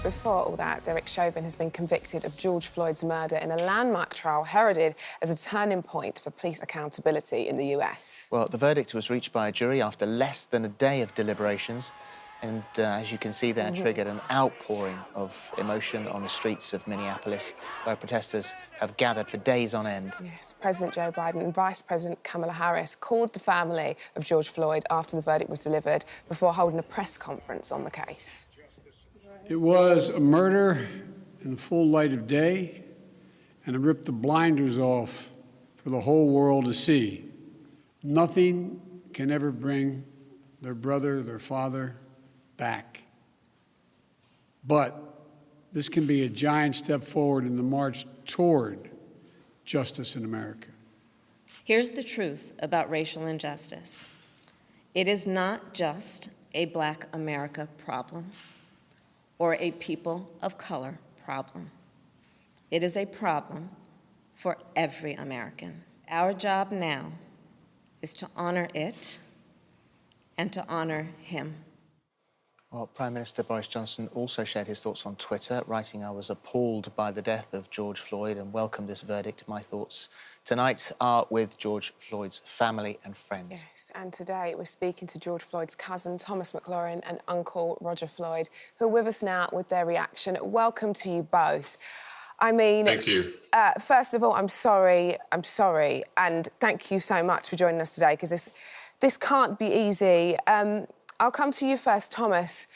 before all that, Derek Chauvin has been convicted of George Floyd's murder in a landmark trial heralded as a turning point for police accountability in the US. Well, the verdict was reached by a jury after less than a day of deliberations. And as you can see there, triggered an outpouring of emotion on the streets of Minneapolis, where protesters have gathered for days on end. Yes, President Joe Biden and Vice President Kamala Harris called the family of George Floyd after the verdict was delivered before holding a press conference on the case. It was a murder in the full light of day, and it ripped the blinders off for the whole world to see. Nothing can ever bring their brother, their father, back. But this can be a giant step forward in the march toward justice in America. Here's the truth about racial injustice. It is not just a Black America problem or a people of color problem. It is a problem for every American. Our job now is to honor it and to honor him. Well, Prime Minister Boris Johnson also shared his thoughts on Twitter, writing, "I was appalled by the death of George Floyd and welcomed this verdict. My thoughts tonight are with George Floyd's family and friends." Yes, and today we're speaking to George Floyd's cousin, Thomas McLaurin, and uncle, Roger Floyd, who are with us now with their reaction. Welcome to you both. I mean... Thank you. First of all, I'm sorry, and thank you so much for joining us today, because this can't be easy. I'll come to you first, Thomas.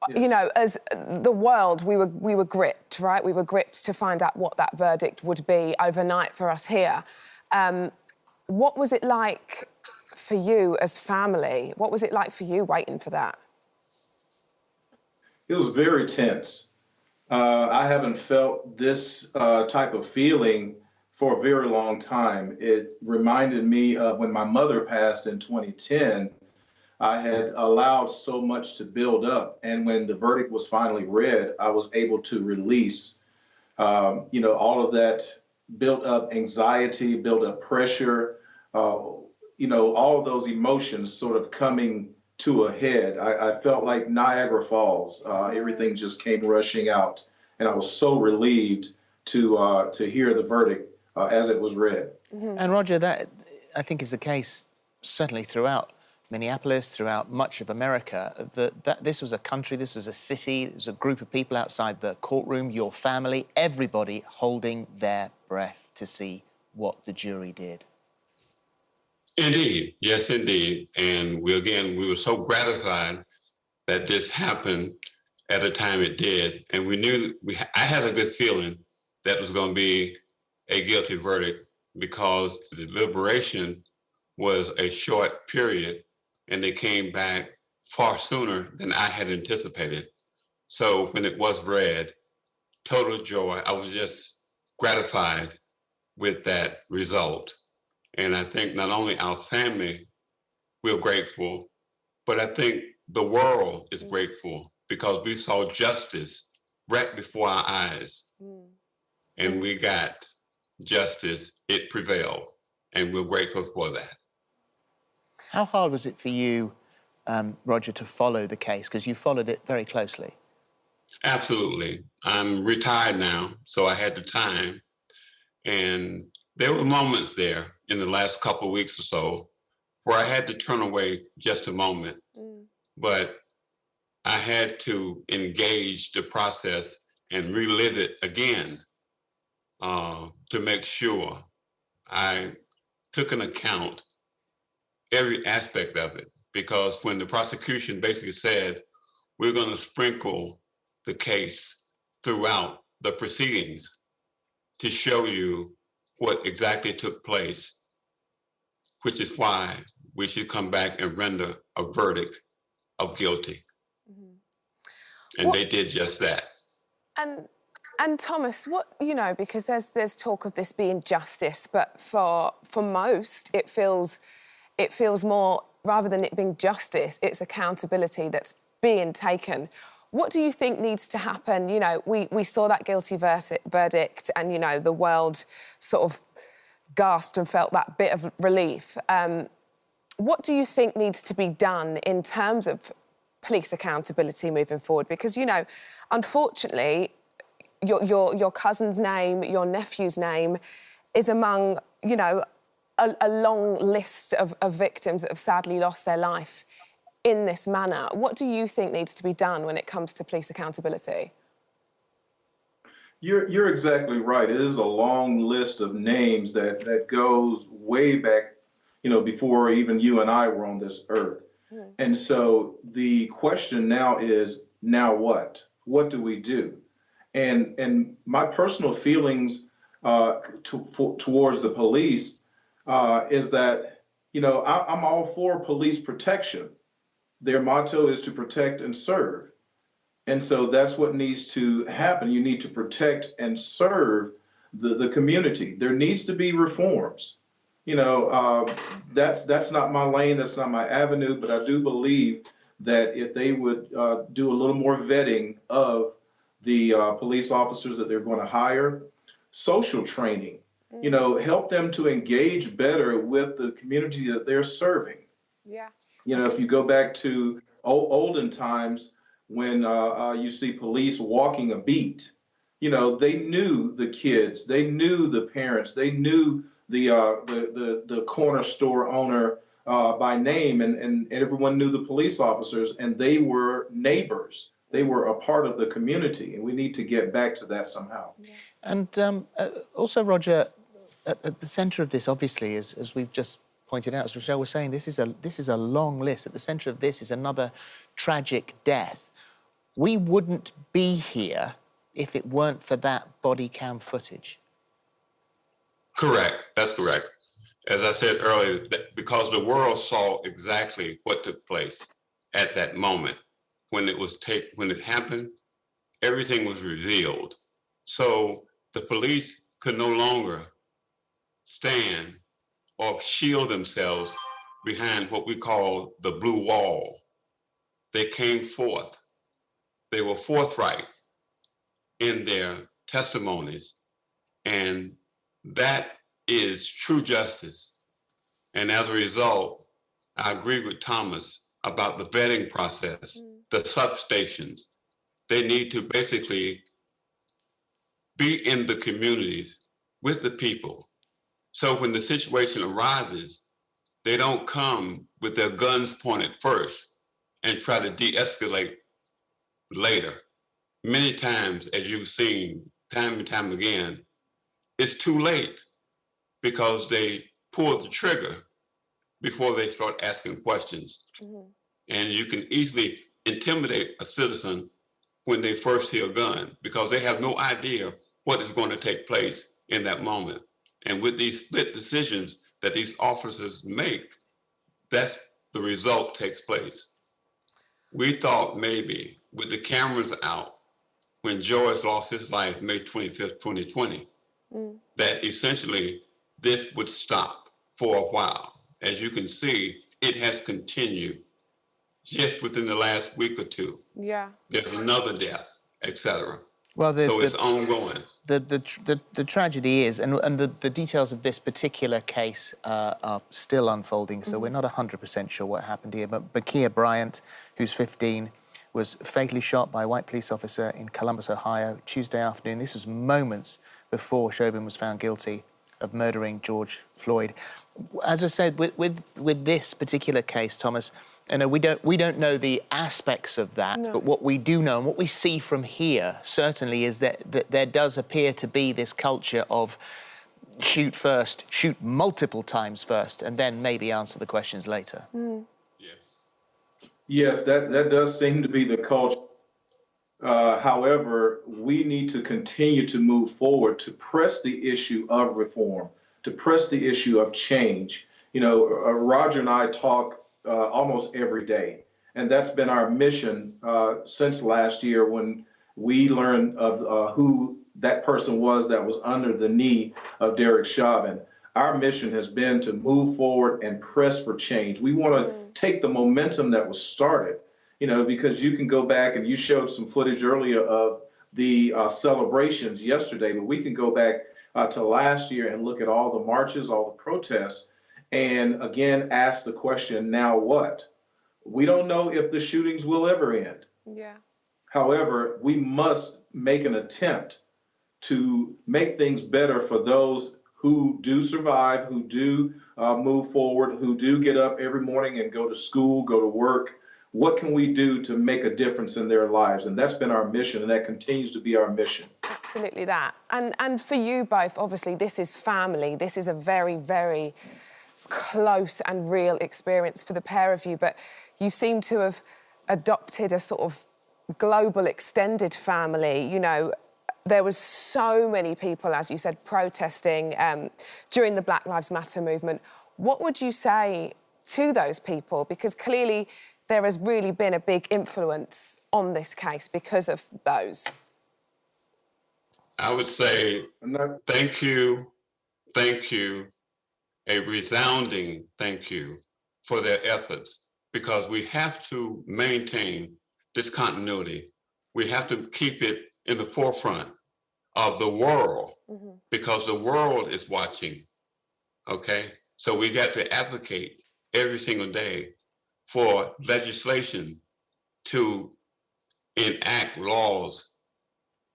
Yes. You know, as the world, we were gripped, right? We were gripped to find out what that verdict would be overnight for us here. What was it like for you as family? What was it like for you waiting for that? It was very tense. I haven't felt this type of feeling for a very long time. It reminded me of when my mother passed in 2010. I had allowed so much to build up, and when the verdict was finally read, I was able to release, all of that built up anxiety, built up pressure, all of those emotions sort of coming to a head. I felt like Niagara Falls. Everything just came rushing out, and I was so relieved to hear the verdict as it was read. Mm-hmm. And Roger, that I think is the case certainly throughout Minneapolis, throughout much of America, that this was a country, this was a city, it was a group of people outside the courtroom, your family, everybody holding their breath to see what the jury did. Indeed, yes, indeed. And we were so gratified that this happened at the time it did. And we knew, I had a good feeling that it was going to be a guilty verdict, because the deliberation was a short period, and they came back far sooner than I had anticipated. So when it was read, total joy. I was just gratified with that result. And I think not only our family, we're grateful, but I think the world is grateful, because we saw justice right before our eyes. And we got justice. It prevailed, and we're grateful for that. How hard was it for you, Roger, to follow the case? Because you followed it very closely. Absolutely. I'm retired now, so I had the time. And there were moments there in the last couple of weeks or so where I had to turn away just a moment. But I had to engage the process and relive it again to make sure I took an account every aspect of it, because when the prosecution basically said, we're going to sprinkle the case throughout the proceedings to show you what exactly took place, which is why we should come back and render a verdict of guilty. And they did just that. And Thomas, because there's talk of this being justice, but for most, it feels more, rather than it being justice, it's accountability that's being taken. What do you think needs to happen? You know, we saw that guilty verdict and, the world sort of gasped and felt that bit of relief. What do you think needs to be done in terms of police accountability moving forward? Because, you know, unfortunately, your cousin's name, your nephew's name is among, you know, a long list of victims that have sadly lost their life in this manner. What do you think needs to be done when it comes to police accountability? You're exactly right. It is a long list of names that goes way back, you know, before even you and I were on this earth. Mm. And so the question now is, now what? What do we do? And my personal feelings towards the police is that, you know, I'm all for police protection. Their motto is to protect and serve. And so that's what needs to happen. You need to protect and serve the community. There needs to be reforms. You know, that's not my lane, that's not my avenue, but I do believe that if they would do a little more vetting of the police officers that they're going to hire, social training, you know, help them to engage better with the community that they're serving. Yeah. You know, if you go back to olden times when you see police walking a beat, you know, they knew the kids, they knew the parents, they knew the corner store owner by name, and everyone knew the police officers, and they were neighbors. They were a part of the community, and we need to get back to that somehow. Yeah. And also, Roger, at the centre of this, obviously, as we've just pointed out, as Rochelle was saying, this is a long list. At the centre of this is another tragic death. We wouldn't be here if it weren't for that body cam footage. Correct. That's correct. As I said earlier, because the world saw exactly what took place at that moment when it happened, everything was revealed. So the police could no longer stand or shield themselves behind what we call the blue wall. They came forth. They were forthright in their testimonies, and that is true justice. And as a result, I agree with Thomas about the vetting process, the substations. They need to basically be in the communities with the people. So when the situation arises, they don't come with their guns pointed first and try to de-escalate later. Many times, as you've seen time and time again, it's too late because they pull the trigger before they start asking questions. Mm-hmm. And you can easily intimidate a citizen when they first hear a gun because they have no idea what is going to take place in that moment. And with these split decisions that these officers make, that's the result takes place. We thought maybe with the cameras out, when George lost his life May 25th, 2020, that essentially this would stop for a while. As you can see, it has continued just within the last week or two. Yeah. There's another death, etc. Well, so it's ongoing. The tragedy is, and the details of this particular case are still unfolding, so we're not 100% sure what happened here. But Bakia Bryant, who's 15, was fatally shot by a white police officer in Columbus, Ohio, Tuesday afternoon. This was moments before Chauvin was found guilty of murdering George Floyd. As I said, with this particular case, Thomas, you know, we don't know the aspects of that, but what we do know and what we see from here certainly is that there does appear to be this culture of shoot first, shoot multiple times first, and then maybe answer the questions later. Yes, that does seem to be the culture. However, we need to continue to move forward to press the issue of reform, to press the issue of change. You know, Roger and I talk almost every day, and that's been our mission since last year when we learned of who that person was that was under the knee of Derek Chauvin. Our mission has been to move forward and press for change. We want to take the momentum that was started, you know, because you can go back and you showed some footage earlier of the celebrations yesterday, but we can go back to last year and look at all the marches, all the protests, and again, ask the question, now what? We don't know if the shootings will ever end. Yeah. However, we must make an attempt to make things better for those who do survive, who do move forward, who do get up every morning and go to school, go to work. What can we do to make a difference in their lives? And that's been our mission, and that continues to be our mission. Absolutely that. And for you both, obviously, this is family. This is a very, very close and real experience for the pair of you, but you seem to have adopted a sort of global extended family. You know, there was so many people, as you said, protesting during the Black Lives Matter movement. What would you say to those people? Because clearly there has really been a big influence on this case because of those. I would say thank you, a resounding thank you for their efforts, because we have to maintain this continuity. We have to keep it in the forefront of the world, because the world is watching, okay? So we got to advocate every single day for legislation to enact laws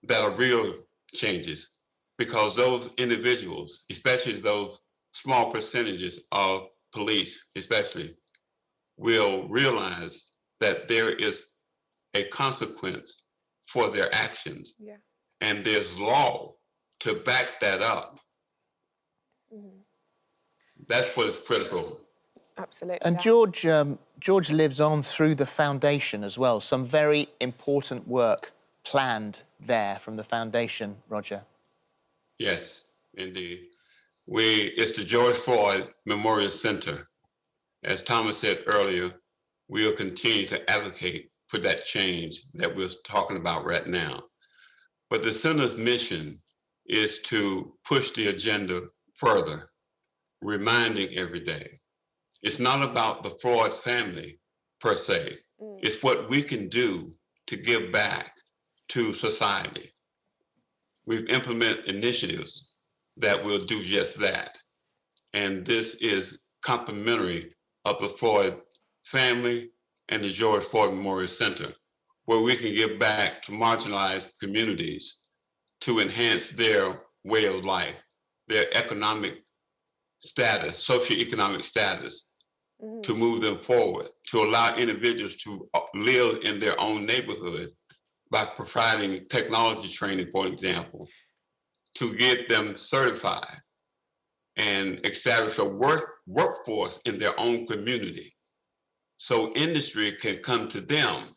that are real changes, because those individuals, especially those small percentages of police especially, will realize that there is a consequence for their actions. Yeah. And there's law to back that up. That's what is critical. Absolutely. And George lives on through the foundation as well. Some very important work planned there from the foundation, Roger. Yes, indeed. It's the George Floyd Memorial Center. As Thomas said earlier, we'll continue to advocate for that change that we're talking about right now. But the center's mission is to push the agenda further, reminding every day. It's not about the Floyd family per se. It's what we can do to give back to society. We've implemented initiatives that will do just that. And this is complementary of the Floyd family and the George Floyd Memorial Center, where we can give back to marginalized communities to enhance their way of life, their economic status, socioeconomic status, to move them forward, to allow individuals to live in their own neighborhood by providing technology training, for example, to get them certified and establish a workforce in their own community, so industry can come to them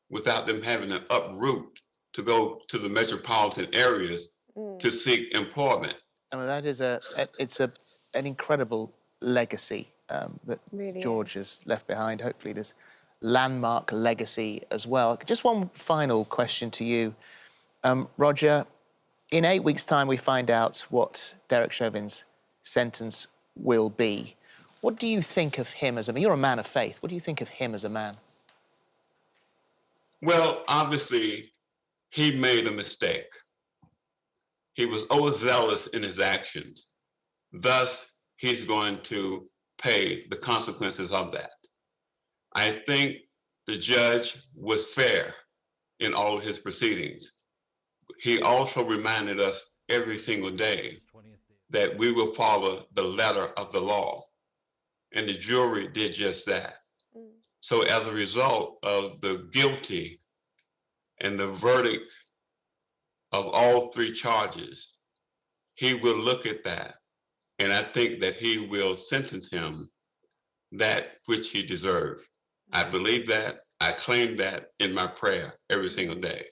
without them having to uproot to go to the metropolitan areas to seek employment. I mean, that is an incredible legacy that Really George has left behind. Hopefully this landmark legacy as well. Just one final question to you, Roger. In 8 weeks' time, we find out what Derek Chauvin's sentence will be. What do you think of him as a man? You're a man of faith. What do you think of him as a man? Well, obviously, he made a mistake. He was overzealous in his actions. Thus, he's going to pay the consequences of that. I think the judge was fair in all of his proceedings. He also reminded us every single day that we will follow the letter of the law. And the jury did just that. So as a result of the guilty and the verdict of all three charges, he will look at that. And I think that he will sentence him that which he deserved. I believe that. I claim that in my prayer every single day.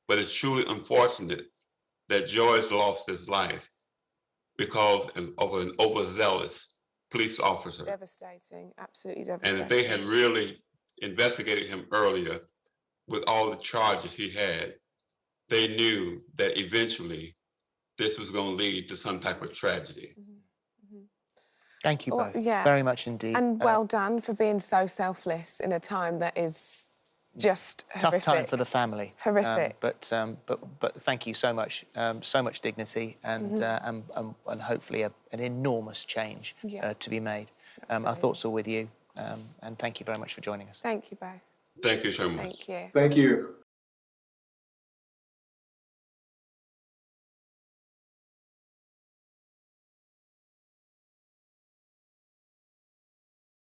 But it's truly unfortunate that George lost his life because of an overzealous police officer. Devastating, absolutely devastating. And if they had really investigated him earlier with all the charges he had, they knew that eventually this was going to lead to some type of tragedy. Thank you both yeah. very much indeed. And well done for being so selfless in a time that is just horrific. Tough time for the family. Horrific. But thank you so much. So much dignity and hopefully an enormous change to be made. Our thoughts are with you. And thank you very much for joining us. Thank you both. Thank you so much. Thank you. Thank you.